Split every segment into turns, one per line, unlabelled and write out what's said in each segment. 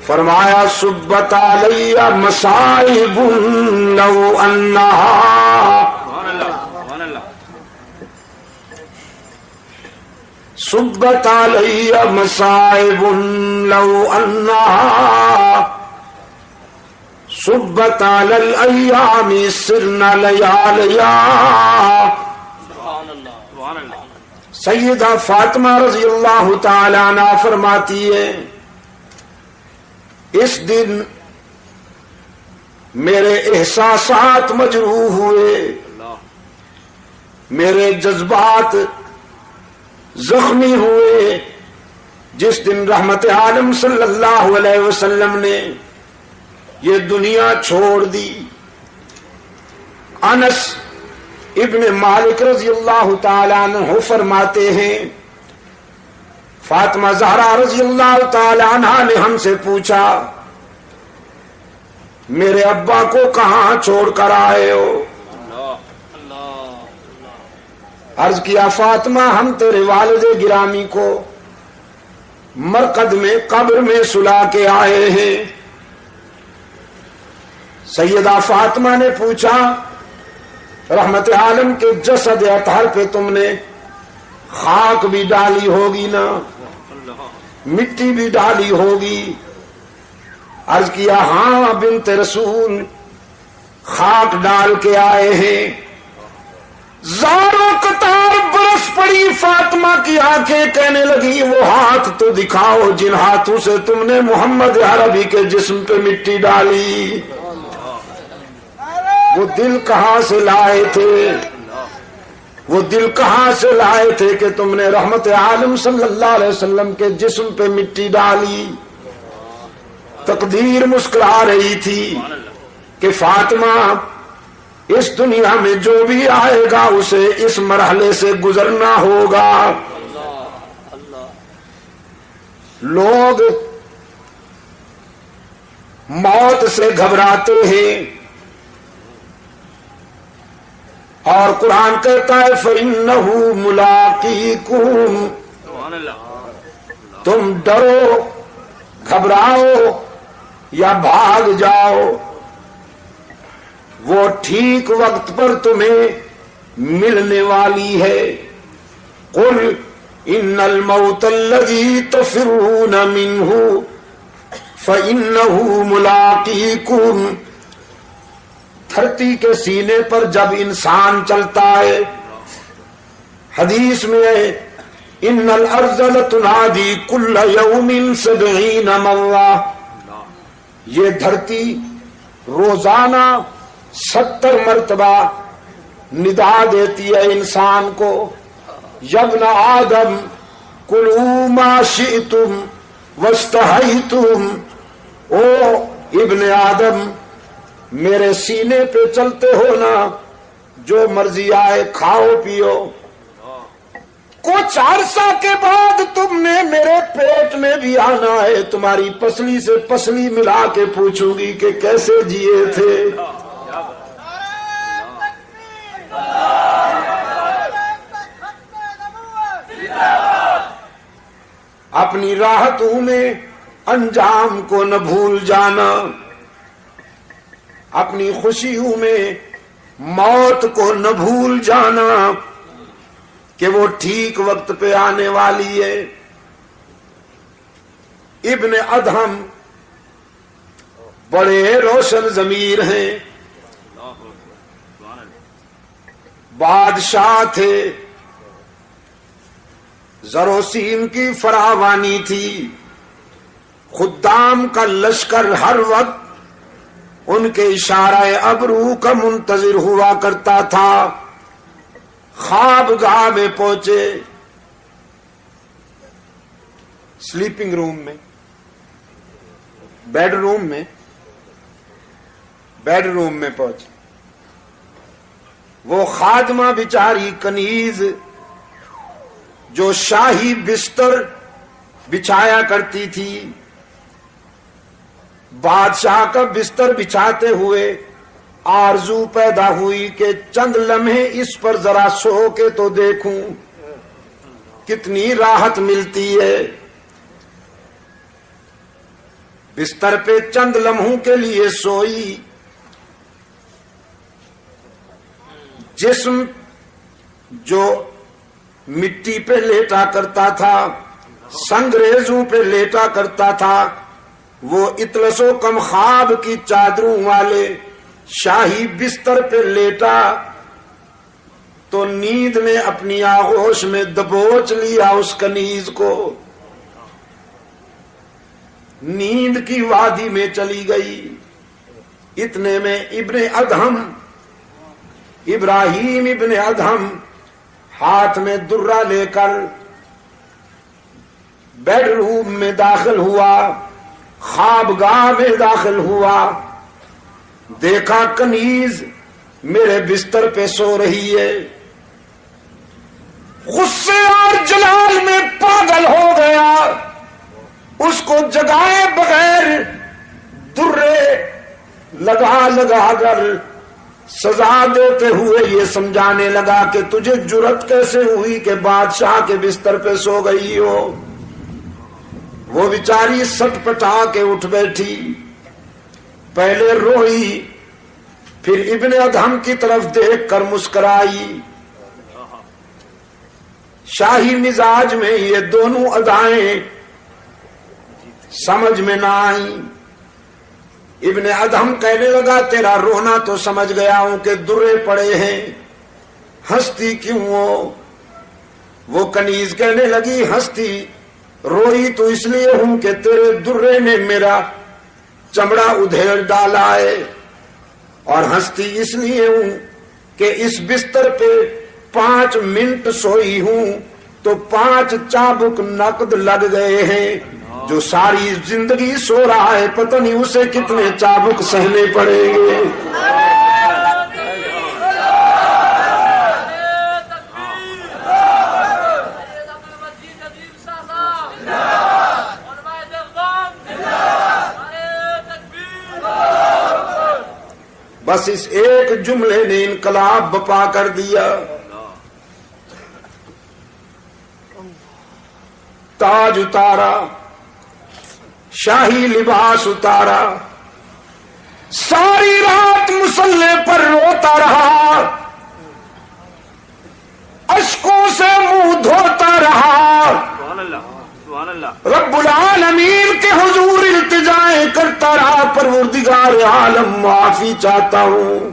فرمایا سبت علی مصائب لو انہا سبت علی مصائب لو انہا سبت علی الایام سرنا لیالیا. سیدہ فاطمہ رضی اللہ تعالی عنہ فرماتی ہے اس دن میرے احساسات مجروح ہوئے، میرے جذبات زخمی ہوئے، جس دن رحمت عالم صلی اللہ علیہ وسلم نے یہ دنیا چھوڑ دی. انس ابن مالک رضی اللہ تعالیٰ عنہ فرماتے ہیں فاطمہ زہرا رضی اللہ تعالیٰ عنہ نے ہم سے پوچھا میرے ابا کو کہاں چھوڑ کر آئے ہو؟ عرض کیا فاطمہ ہم تیرے والد گرامی کو مرقد میں قبر میں سلا کے آئے ہیں. سیدہ فاطمہ نے پوچھا رحمت عالم کے جسد اطہر پہ تم نے خاک بھی ڈالی ہوگی نا، مٹی بھی ڈالی ہوگی؟ عرض کیا ہاں بنت رسول خاک ڈال کے آئے ہیں. زاروں قطار برس پڑی فاطمہ کی آنکھیں، کہنے لگی وہ ہاتھ تو دکھاؤ جن ہاتھوں سے تم نے محمد عربی کے جسم پہ مٹی ڈالی. وہ دل کہاں سے لائے تھے، وہ دل کہاں سے لائے تھے کہ تم نے رحمت عالم صلی اللہ علیہ وسلم کے جسم پہ مٹی ڈالی؟ تقدیر مسکرا رہی تھی کہ فاطمہ اس دنیا میں جو بھی آئے گا اسے اس مرحلے سے گزرنا ہوگا. لوگ موت سے گھبراتے ہیں اور قرآن کہتا ہے فَإِنَّهُ مُلَاقِيكُمْ. تم ڈرو، گھبراؤ یا بھاگ جاؤ، وہ ٹھیک وقت پر تمہیں ملنے والی ہے. قُلْ إِنَّ الْمَوْتَ الَّذِي تَفِرُّونَ مِنْهُ فَإِنَّهُ مُلَاقِيكُمْ. دھرتی کے سینے پر جب انسان چلتا ہے، حدیث میں ہے ان الارض لتنادی کل یوم 70 مرہ، یہ دھرتی روزانہ 70 مرتبہ ندا دیتی ہے انسان کو، یابن آدم کلوا ما شئتم واستحیتم. او ابن آدم میرے سینے پہ چلتے ہو نا، جو مرضی آئے کھاؤ پیو. کچھ عرصہ کے بعد تم نے میرے پیٹ میں بھی آنا ہے، تمہاری پسلی سے پسلی ملا کے پوچھوں گی کہ کیسے جیے تھے. اپنی راحتوں میں انجام کو نہ بھول جانا، اپنی خوشیوں میں موت کو نہ بھول جانا کہ وہ ٹھیک وقت پہ آنے والی ہے. ابن ادہم بڑے روشن ضمیر ہیں، بادشاہ تھے، زر و سیم کی فراوانی تھی، خدام کا لشکر ہر وقت ان کے اشارہ ابرو کا منتظر ہوا کرتا تھا. خواب گاہ میں پہنچے، سلیپنگ روم میں، بیڈ روم میں پہنچے. وہ خادمہ بیچاری کنیز جو شاہی بستر بچھایا کرتی تھی، بادشاہ کا بستر بچھاتے ہوئے آرزو پیدا ہوئی کہ چند لمحے اس پر ذرا سو کے تو دیکھوں کتنی راحت ملتی ہے. بستر پہ چند لمحوں کے لیے سوئی. جسم جو مٹی پہ لیٹا کرتا تھا، سنگریزوں پہ لیٹا کرتا تھا، وہ اطلس و کم خواب کی چادروں والے شاہی بستر پہ لیٹا تو نیند نے اپنی آغوش میں دبوچ لیا اس کنیز کو. نیند کی وادی میں چلی گئی. اتنے میں ابراہیم ابن ادہم ہاتھ میں درہ لے کر بیڈ روم میں داخل ہوا، خوابگاہ میں داخل ہوا. دیکھا کنیز میرے بستر پہ سو رہی ہے. غصے اور جلال میں پاگل ہو گیا. اس کو جگائے بغیر درے لگا لگا کر سزا دیتے ہوئے یہ سمجھانے لگا کہ تجھے جرت کیسے ہوئی کہ بادشاہ کے بستر پہ سو گئی ہو. وہ بیچاری سٹ پٹا کے اٹھ بیٹھی. پہلے روئی، پھر ابن ادہم کی طرف دیکھ کر مسکرائی. شاہی مزاج میں یہ دونوں ادائیں سمجھ میں نہ آئیں. ابن ادہم کہنے لگا تیرا رونا تو سمجھ گیا ہوں کہ درے پڑے ہیں، ہنستی کیوں ہو؟ وہ کنیز کہنے لگی ہنستی روئی تو اس لیے ہوں کہ تیرے درے نے میرا چمڑا ادھیڑ ڈالا ہے، اور ہنستی اس لیے ہوں کہ اس بستر پہ 5 منٹ سوئی ہوں تو 5 چابک نقد لگ گئے ہیں. جو ساری زندگی سو رہا ہے پتہ نہیں اسے کتنے چابک سہنے پڑیں گے. بس اس ایک جملے نے انقلاب بپا کر دیا. تاج اتارا، شاہی لباس اتارا، ساری رات مصلے پر روتا رہا، اشکوں سے منہ دھوتا رہا، رب العالمین کے حضور التجائیں کرتا رہا، پروردگار عالم معافی چاہتا ہوں.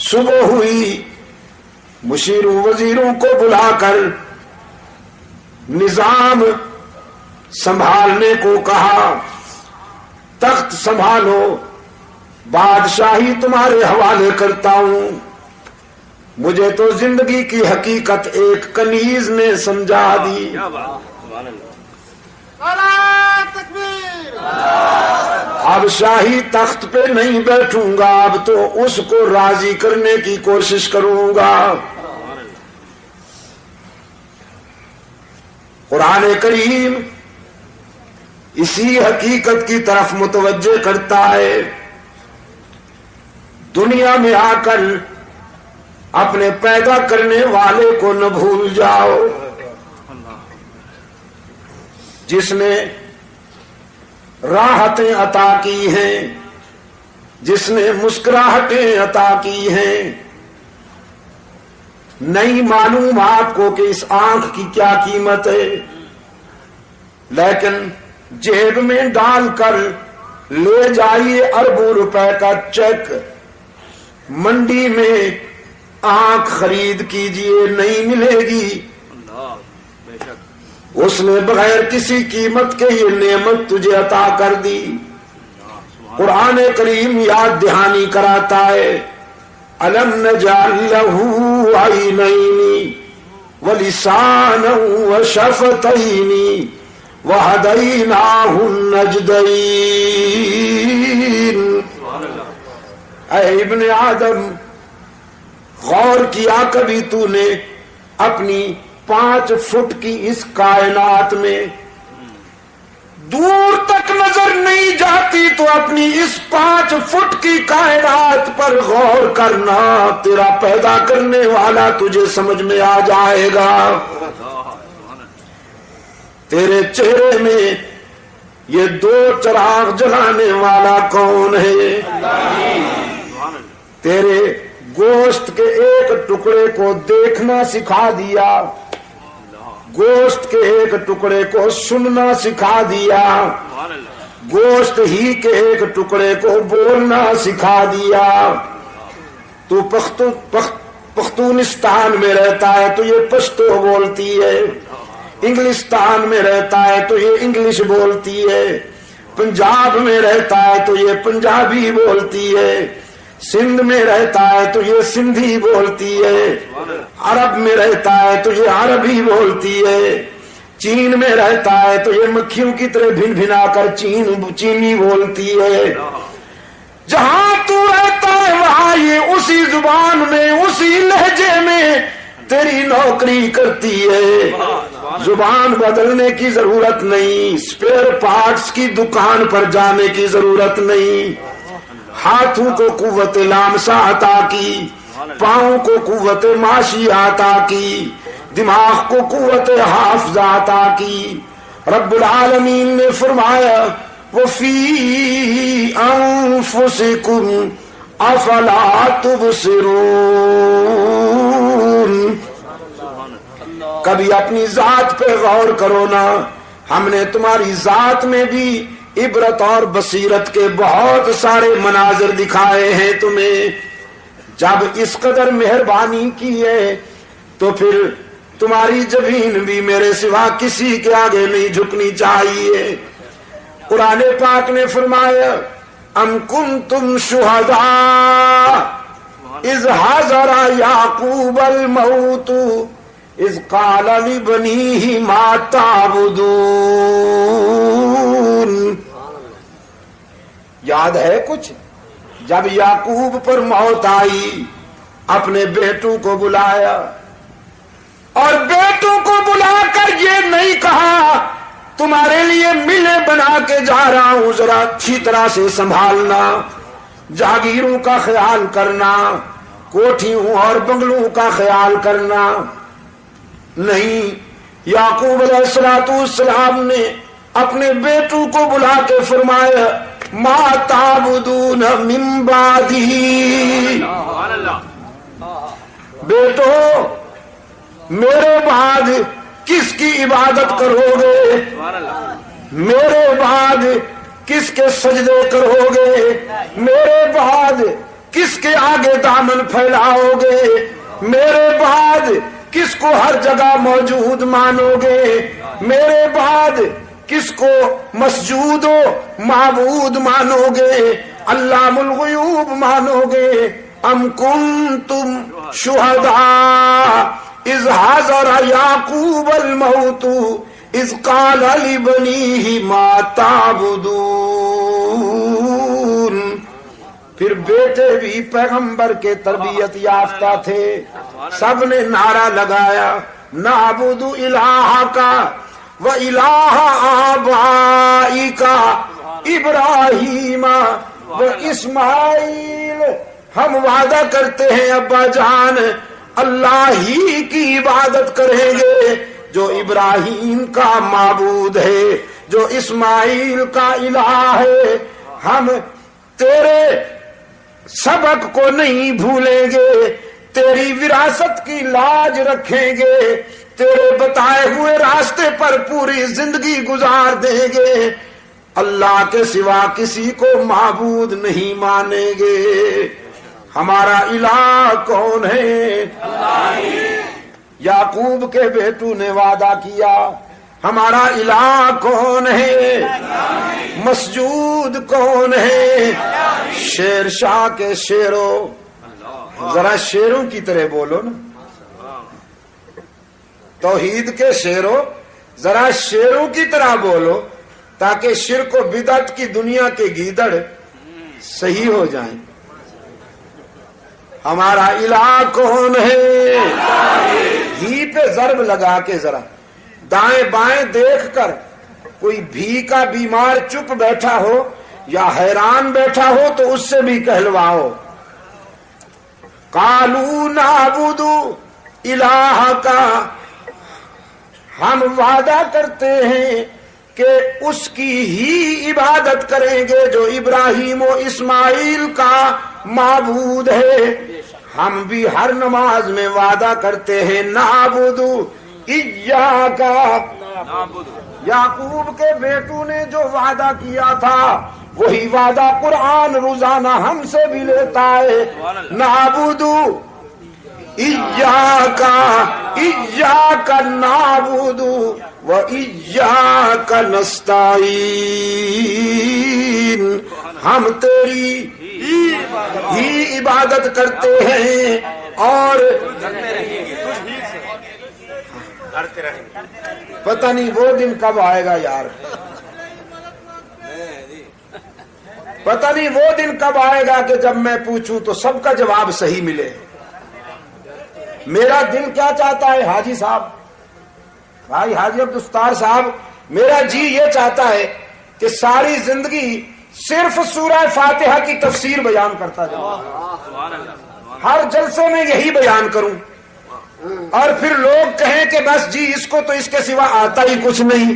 صبح ہوئی، مشیروں وزیروں کو بلا کر نظام سنبھالنے کو کہا. تخت سنبھالو، بادشاہی تمہارے حوالے کرتا ہوں. مجھے تو زندگی کی حقیقت ایک کنیز نے سمجھا دی. اب شاہی تخت پہ نہیں بیٹھوں گا، اب تو اس کو راضی کرنے کی کوشش کروں گا. قرآن کریم اسی حقیقت کی طرف متوجہ کرتا ہے. دنیا میں آ کر اپنے پیدا کرنے والے کو نہ بھول جاؤ، جس نے راحتیں عطا کی ہیں، جس نے مسکراہٹیں عطا کی ہیں. نہیں معلوم آپ کو کہ اس آنکھ کی کیا قیمت ہے، لیکن جیب میں ڈال کر لے جائیے اربوں روپے کا چیک، منڈی میں آنکھ خرید کیجئے نہیں ملے گی. اس نے بغیر کسی قیمت کے یہ نعمت تجھے عطا کر دی. قرآن کریم یاد دہانی کراتا ہے، أَلَمْ نَجْعَلْ لَهُ عَيْنَيْنِ وَلِسَانًا وَشَفَتَيْنِ وَهَدَيْنَاهُ النَّجْدَيْنِ. اے ابن آدم، غور کیا کبھی تو نے اپنی 5 فٹ کی اس کائنات میں دور تک نظر نہیں جاتی تو اپنی اس 5 فٹ کی کائنات پر غور کرنا، تیرا پیدا کرنے والا تجھے سمجھ میں آ جائے گا. تیرے چہرے میں یہ دو چراغ جلانے والا کون ہے؟ تیرے گوشت کے ایک ٹکڑے کو دیکھنا سکھا دیا، گوشت کے ایک ٹکڑے کو سننا سکھا دیا، گوشت ہی کے ایک ٹکڑے کو بولنا سکھا دیا۔ تو پختونستان میں رہتا ہے تو یہ پشتو بولتی ہے، انگلستان میں رہتا ہے تو یہ انگلش بولتی ہے، پنجاب میں رہتا ہے تو یہ پنجابی بولتی ہے، سندھ میں رہتا ہے تو یہ سندھی بولتی ہے، عرب میں رہتا ہے تو یہ عربی بولتی ہے، چین میں رہتا ہے تو یہ مکھیوں کی طرح بھن بھنا کر چینی بولتی ہے۔ جہاں تو رہتا ہے وہاں یہ اسی زبان میں اسی لہجے میں تیری نوکری کرتی ہے۔ زبان بدلنے کی ضرورت نہیں، اسپیئر پارٹس کی دکان پر جانے کی ضرورت نہیں۔ ہاتھوں کو قوت لامسا عطا کی، پاؤں کو قوت ماشی عطا کی، دماغ کو قوت حافظہ عطا کی۔ رب العالمین نے فرمایا وَفِي أَنفُسِكُمْ أَفَلَا تُبْصِرُونَ۔ کبھی اپنی ذات پہ غور کرو نا، ہم نے تمہاری ذات میں بھی عبرت اور بصیرت کے بہت سارے مناظر دکھائے ہیں تمہیں۔ جب اس قدر مہربانی کی ہے تو پھر تمہاری جبین بھی میرے سوا کسی کے آگے نہیں جھکنی چاہیے۔ قرآن پاک نے فرمایا ام کنتم شہداء اذ حضر یعقوب الموت اذ قال لبنیہ ما تعبدون۔ یاد ہے کچھ؟ جب یعقوب پر موت آئی اپنے بیٹوں کو بلایا اور بیٹوں کو بلا کر یہ نہیں کہا تمہارے لیے ملیں بنا کے جا رہا ہوں، ذرا اچھی طرح سے سنبھالنا، جاگیروں کا خیال کرنا، کوٹھیوں اور بنگلوں کا خیال کرنا۔ نہیں، یعقوب علیہ السلام نے اپنے بیٹوں کو بلا کے فرمایا ما تعبدون من بعدی، بیٹو میرے بعد کس کی عبادت کرو گے، میرے بعد کس کے سجدے کرو گے، میرے بعد کس کے آگے دامن پھیلاؤ گے، میرے بعد کس کو ہر جگہ موجود مانو گے، میرے بعد کس کو مسجود و معبود مانو گے، علام الغیوب مانو گے۔ ام کنتم شہداء اذ حضر یعقوب الموت اذ قال لبنیہ ما تعبدون۔ پھر بیٹے بھی پیغمبر کے تربیت یافتہ تھے، سب نے نعرہ لگایا نعبد الہک و الہ آبائک ابراہیم و اسماعیل، ہم وعدہ کرتے ہیں ابا جان اللہ ہی کی عبادت کریں گے جو ابراہیم کا معبود ہے، جو اسماعیل کا الہ ہے۔ ہم تیرے سبق کو نہیں بھولیں گے، تیری وراثت کی لاج رکھیں گے، تیرے بتائے ہوئے راستے پر پوری زندگی گزار دیں گے، اللہ کے سوا کسی کو معبود نہیں مانیں گے۔ ہمارا الہ کون ہے؟ یعقوب کے بیٹوں نے وعدہ کیا ہمارا الہ کون ہے؟ مسجود کون ہے؟ شیر شاہ کے شیروں، ذرا شیروں کی طرح بولو نا، توحید کے شیروں ذرا شیروں کی طرح بولو تاکہ شرک و بدعت کی دنیا کے گیدڑ صحیح ہو جائیں۔ ہمارا الہ کون ہے؟ ہی پہ ضرب لگا کے ذرا دائیں بائیں دیکھ کر کوئی بھی کا بیمار چپ بیٹھا ہو یا حیران بیٹھا ہو تو اس سے بھی کہلواؤ قالوا نعبد الہک، ہم وعدہ کرتے ہیں کہ اس کی ہی عبادت کریں گے جو ابراہیم و اسماعیل کا معبود ہے۔ ہم بھی ہر نماز میں وعدہ کرتے ہیں نعبد ایاک، یعقوب کے بیٹوں نے جو وعدہ کیا تھا وہی وعدہ قرآن روزانہ ہم سے بھی لیتا ہے، نعبد ایاک، ایاک نعبد و ایاک نستعین، ہم تیری ہی عبادت کرتے ہیں اور پتہ نہیں وہ دن کب آئے گا یار، پتہ نہیں وہ دن کب آئے گا کہ جب میں پوچھوں تو سب کا جواب صحیح ملے۔ میرا دل کیا چاہتا ہے حاجی صاحب، بھائی حاجی عبدالستار صاحب، میرا جی یہ چاہتا ہے کہ ساری زندگی صرف سورہ فاتحہ کی تفسیر بیان کرتا جاؤں، ہر جلسے میں یہی بیان کروں، اور پھر لوگ کہیں کہ بس جی اس کو تو اس کے سوا آتا ہی کچھ نہیں۔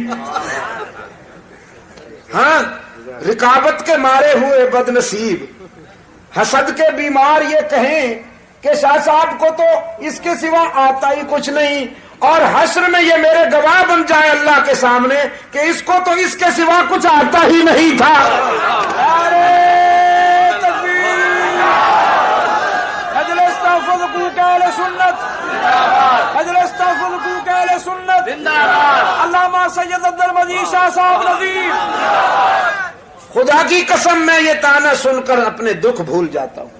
ہاں، رکابت کے مارے ہوئے بد نصیب، حسد کے بیمار یہ کہیں کہ شاہ صاحب کو تو اس کے سوا آتا ہی کچھ نہیں، اور حشر میں یہ میرے گواہ بن جائے اللہ کے سامنے کہ اس کو تو اس کے سوا کچھ آتا ہی نہیں تھا۔
علامہ سید عبدالمجید شاہ صاحب نظیر،
خدا کی قسم میں یہ تانا سن کر اپنے دکھ بھول جاتا ہوں،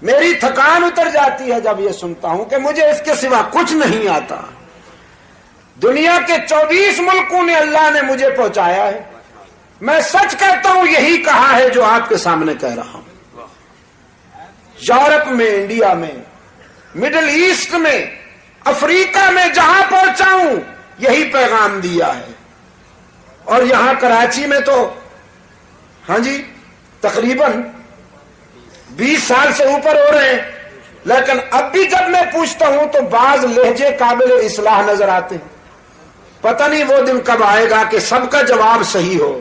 میری تھکان اتر جاتی ہے جب یہ سنتا ہوں کہ مجھے اس کے سوا کچھ نہیں آتا۔ دنیا کے 24 ملکوں نے اللہ نے مجھے پہنچایا ہے، میں سچ کہتا ہوں یہی کہا ہے جو آپ کے سامنے کہہ رہا ہوں۔ یورپ میں، انڈیا میں، مڈل ایسٹ میں، افریقہ میں جہاں پہنچا ہوں یہی پیغام دیا ہے، اور یہاں کراچی میں تو ہاں جی تقریباً 20 سال سے اوپر ہو رہے ہیں، لیکن اب بھی جب میں پوچھتا ہوں تو بعض لہجے قابل اصلاح نظر آتے ہیں۔ پتہ نہیں وہ دن کب آئے گا کہ سب کا جواب صحیح ہو۔